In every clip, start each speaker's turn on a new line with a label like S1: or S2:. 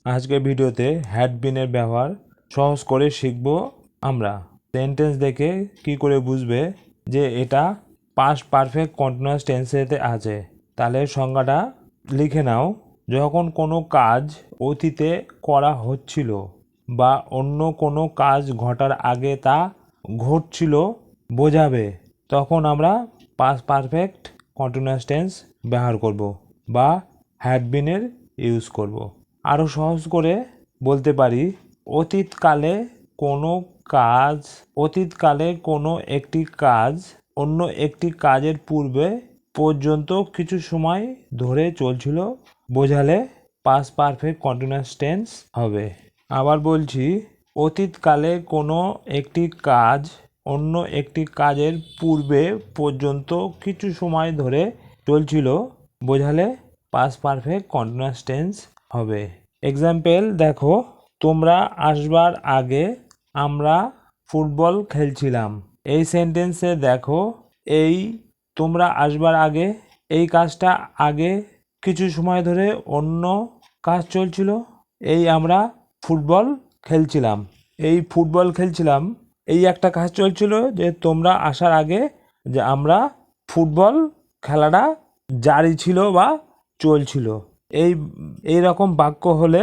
S1: আজকের ভিডিওতে হ্যাড বিনের ব্যবহার সহজ করে শিখব আমরা। সেন্টেন্স দেখে কি করে বুঝবে যে এটা পাস্ট পারফেক্ট কন্টিনিউয়াস টেন্সেতে আছে। তাহলে সংজ্ঞাটা লিখে নাও। যখন কোনো কাজ অতীতে করা হচ্ছিল বা অন্য কোনো কাজ ঘটার আগে তা ঘটছিল বোঝাবে, তখন আমরা পাস্ট পারফেক্ট কন্টিনিউয়াস টেন্স ব্যবহার করব বা হ্যাড বিনের ইউজ করব। আরও সহজ করে বলতে পারি, অতীতকালে কোনো একটি কাজ অন্য একটি কাজের পূর্বে পর্যন্ত কিছু সময় ধরে চলছিল বোঝালে পাস্ট পারফেক্ট কন্টিনিউয়াস টেন্স হবে। আবার বলছি, অতীতকালে কোনো একটি কাজ অন্য একটি কাজের পূর্বে পর্যন্ত কিছু সময় ধরে চলছিল বোঝালে পাস্ট পারফেক্ট কন্টিনিউয়াস টেন্স হবে। এক্সাম্পল দেখো, তোমরা আসবার আগে আমরা ফুটবল খেলছিলাম। এই সেন্টেন্সে দেখো, এই তোমরা আসবার আগে এই কাজটা আগে কিছু সময় ধরে অন্য কাজ চলছিল। এই আমরা ফুটবল খেলছিলাম, এই একটা কাজ চলছিল যে তোমরা আসার আগে যে আমরা ফুটবল খেলাটা জারি ছিল বা চলছিল। এই রকম বাক্য হলে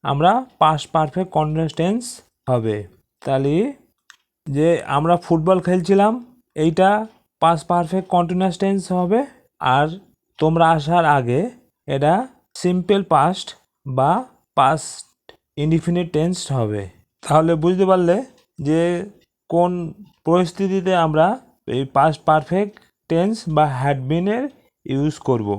S1: আমরা পাস্ট পারফেক্ট কন্টিনিউয়াস টেন্স হবে। তাহলে যে আমরা ফুটবল খেলছিলাম এইটা পাস্ট পারফেক্ট কন্টিনিউয়াস টেন্স হবে, আর তোমরা আসার আগে এটা সিম্পল পাস্ট বা পাস্ট ইনডিফিনিট টেন্স হবে। তাহলে বুঝতে পারলে যে কোন পরিস্থিতিতে আমরা এই পাস্ট পারফেক্ট টেন্স বা হ্যাড বিনের ইউজ করব।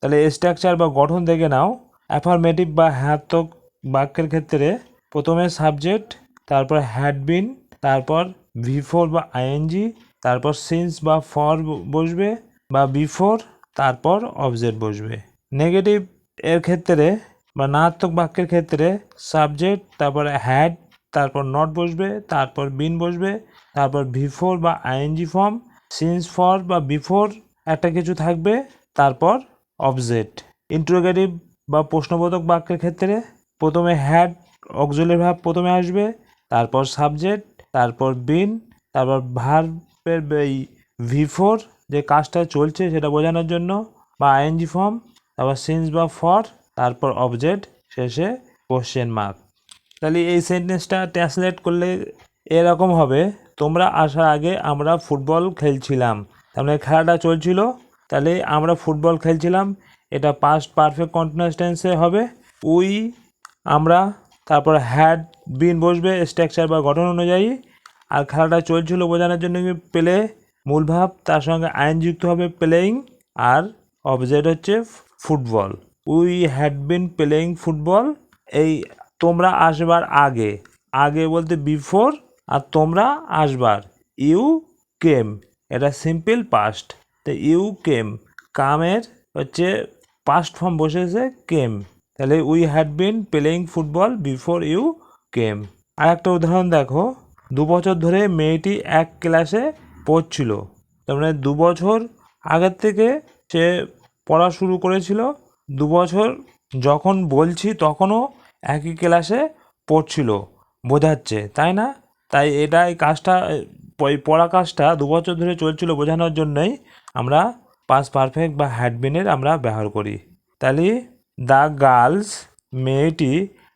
S1: তাহলে স্ট্রাকচার বা গঠন দেখে নাও। অ্যাফার্মেটিভ বা হ্যাতক বাক্যের ক্ষেত্রে প্রথমে সাবজেক্ট, তারপর হ্যাড বিন, তারপর বিফোর বা আইএনজি, তারপর সিন্স বা ফর বসবে বা বিফোর, তারপর অবজেক্ট বসবে। নেগেটিভ এর ক্ষেত্রে বা নাত্মক বাক্যের ক্ষেত্রে সাবজেক্ট, তারপর হ্যাড, তারপর নট বসবে, তারপর বিন বসবে, তারপর বিফোর বা আইএনজি ফর্ম, সিন্স ফর বা বিফোর একটা কিছু থাকবে, তারপর অবজেক্ট। ইন্টারোগেটিভ বা প্রশ্নবোধক বাক্যের ক্ষেত্রে প্রথমে হ্যাড অক্সিলারি ভার্ব প্রথমে আসবে, তারপর সাবজেক্ট, তারপর বিন, তারপর ভার্বের এই বিফোর যে কাজটা চলছে সেটা বোঝানোর জন্য বা আইএনজি ফর্ম, তারপর সিন্স বা ফর, তারপর অবজেক্ট, শেষে কোশ্চেন মার্ক। তাহলে এই সেন্টেন্সটা ট্রান্সলেট করলে এরকম হবে, তোমরা আসার আগে আমরা ফুটবল খেলছিলাম। তার মানে খেলাটা চলছিল, তাহলে আমরা ফুটবল খেলছিলাম এটা পাস্ট পারফেক্ট কন্টিনিউয়াস টেন্সে হবে। আমরা, তারপর হ্যাড বিন বসবে স্ট্রাকচার বা গঠন অনুযায়ী, আর খেলাটা চলছিল বোঝানোর জন্য প্লে মূল ভাব, তার সঙ্গে আইন যুক্ত হবে প্লেয়িং, আর অবজেক্ট হচ্ছে football. We had been playing football. এই তোমরা আসবার আগে, আগে বলতে বিফোর, আর তোমরা আসবার ইউ কেম, এটা সিম্পল পাস্ট। তো ইউ কেম, কামের হচ্ছে পাস্ট ফর্ম বসেছে কেম। তাহলে we had been playing football before you came. আর একটা উদাহরণ দেখো, 2 বছর ধরে মেয়েটি এক ক্লাসে পড়ছিল। তার মানে 2 বছর আগের থেকে সে পড়া শুরু করেছিল। 2 বছর যখন বলছি তখনও একই ক্লাসে পড়ছিল বোঝাচ্ছে, তাই না? তাই এই কাজটা, পড়া কাজটা 2 বছর ধরে চলছিল বোঝানোর জন্যই আমরা পাস্ট পারফেক্ট বা হ্যাড বিনের আমরা ব্যবহার করি। তাহলে দ্য গার্লস, মেয়েটি,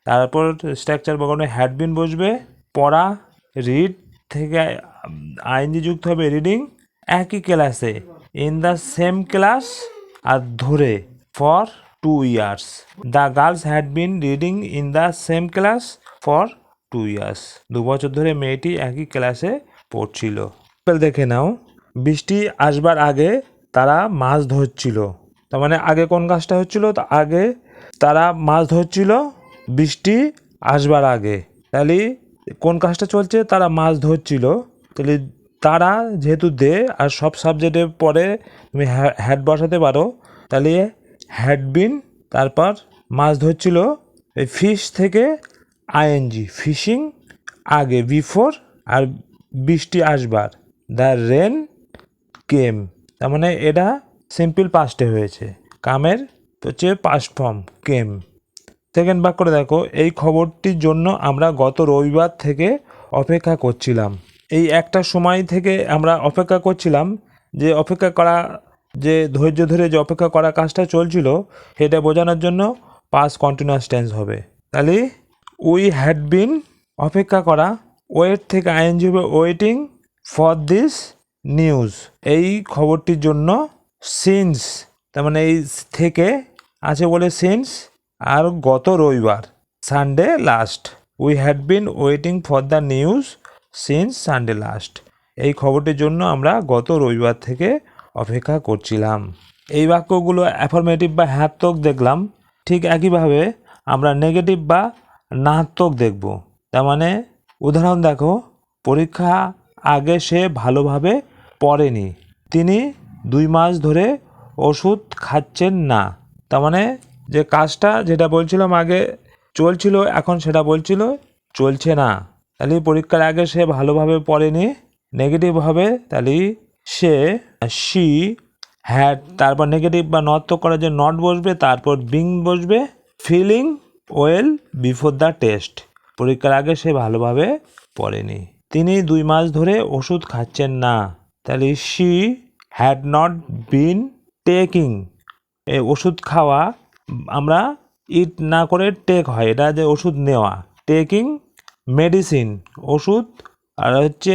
S1: তারপর স্ট্রাকচার বসানো হ্যাড বিন বসবে, পড়া রিড থেকে আইনজি যুক্ত হবে রিডিং, একই ক্লাসে ইন দ্য সেম ক্লাস, আর ধরে for 2 years। The girls had been reading in the same class for 2 years। 2 বছর ধরে মেয়েটি একই ক্লাসে পড়ছিল। দেখে নাও, বৃষ্টি আসবার আগে তারা মাছ ধরছিল। তার মানে আগে কোন কাজটা হচ্ছিল? আগে তারা মাছ ধরছিল বৃষ্টি আসবার আগে। তাহলে কোন কাজটা চলছে? তারা মাছ ধরছিল। তাহলে তারা যেহেতু দে, আর সব সাবজেক্টের পরে তুমি হ্যাড বসাতে পারো। তাহলে হ্যাড বিন, তারপর মাছ ধরছিল, এই ফিশ থেকে আইএনজি ফিশিং আগে বিফোর, আর বৃষ্টি আসবার দ্য রেন কেম। তার মানে এটা সিম্পল পাস্টে হয়েছে, কামের হচ্ছে পাস্ট ফর্ম কেম। সেকেন্ড বাক্যটা দেখো, এই খবরটির জন্য আমরা গত রবিবার থেকে অপেক্ষা করছিলাম। এই একটা সময় থেকে আমরা অপেক্ষা করছিলাম, যে অপেক্ষা করা, যে ধৈর্য ধরে যে অপেক্ষা করা কাজটা চলছিল, সেটা বোঝানোর জন্য পাস্ট কন্টিনিউয়াস টেন্স হবে। তাহলে উই হ্যাড বিন, অপেক্ষা করা, ওয়েট থেকে আইএনজি হবে ওয়েটিং ফর দিস নিউজ, এই খবরটির জন্য, সিন্স তার মানে এই থেকে আছে বলে সিন্স, আর গত রবিবার Sunday last, we had been waiting for the news since Sunday last, এই খবরটির জন্য আমরা গত রবিবার থেকে অপেক্ষা করছিলাম। এই বাক্যগুলো অ্যাফার্মেটিভ বা হ্যাত্মক দেখলাম। ঠিক একইভাবে আমরা নেগেটিভ বা নাত্মক দেখব। তার মানে উদাহরণ দেখো, পরীক্ষা আগে সে ভালোভাবে পড়েনি, তিনি 2 মাস ধরে ওষুধ খাচ্ছেন না। তার মানে যে কাজটা যেটা বলছিলাম আগে চলছিল, এখন সেটা বলছিল চলছে না। তাহলে পরীক্ষার আগে সে ভালোভাবে পড়েনি, নেগেটিভ হবে। তাহলে শি হ্যাড, তারপর নেগেটিভ বা নর্থক করার যে নট বসবে, তারপর বিং বসবে, feeling well before the test, পরীক্ষার আগে সে ভালোভাবে পড়েনি। তিনি 2 মাস ধরে ওষুধ খাচ্ছেন না। তাহলে she had not been taking, এই ওষুধ খাওয়া আমরা ইট না করে টেক হয়, এটা যে ওষুধ নেওয়া, টেকিং মেডিসিন ওষুধ, আর হচ্ছে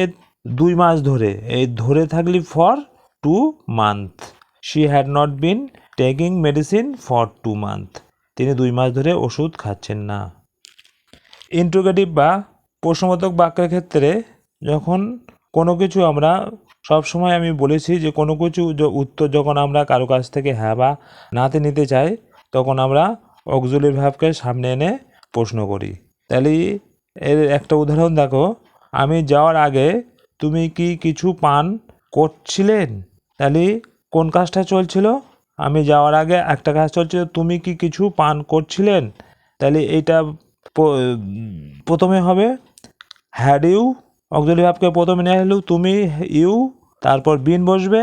S1: 2 মাস ধরে, এই ধরে থাকলি for 2 month, she had not been taking medicine for 2 month, তিনি 2 মাস ধরে ওষুধ খাচ্ছেন না। ইন্ট্রোগেটিভ বা প্রশ্নবোধক বাক্যের ক্ষেত্রে যখন কোনো কিছু আমরা, সবসময় আমি বলেছি যে কোনো কিছু উত্তর যখন আমরা কারো কাছ থেকে হ্যাঁ বা নাতে নিতে চাই, তখন আমরা অক্সিলারি ভার্বকে সামনে এনে প্রশ্ন করি। তাহলে এর একটা উদাহরণ দেখো, আমি যাওয়ার আগে তুমি কি কিছু পান করছিলেন। তাহলে কোন কাজটা চলছিল, আমি যাওয়ার আগে একটা কাজ চলছিল, তুমি কি কিছু পান করছিলেন। তাহলে এইটা প্রথমে হবে হ্যাড ইউ, অক্সিলারি ভার্বকে প্রথমে নিয়ে আসলো তুমি, ইউ, তারপর বিন বসবে,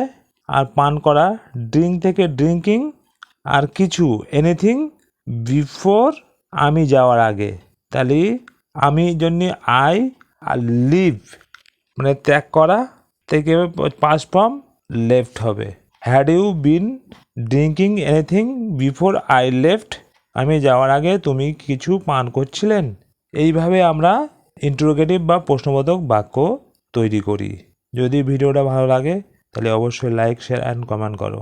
S1: আর পান করা ড্রিঙ্ক থেকে ড্রিঙ্কিং, আর কিছু এনিথিং বিফোর, আমি যাওয়ার আগে। তাহলে আমি জন্য আই, আর লিভ মানে ত্যাগ করা থেকে পাস্ট ফর্ম লেফট হবে। Had you been drinking anything before I left, আমি যাওয়ার আগে তুমি কিছু পান করছিলেন। এইভাবে আমরা ইন্টারোগেটিভ বা প্রশ্নবোধক বাক্য তৈরি করি। যদি ভিডিওটা ভালো লাগে তাহলে অবশ্যই লাইক, শেয়ার অ্যান্ড কমেন্ট করো।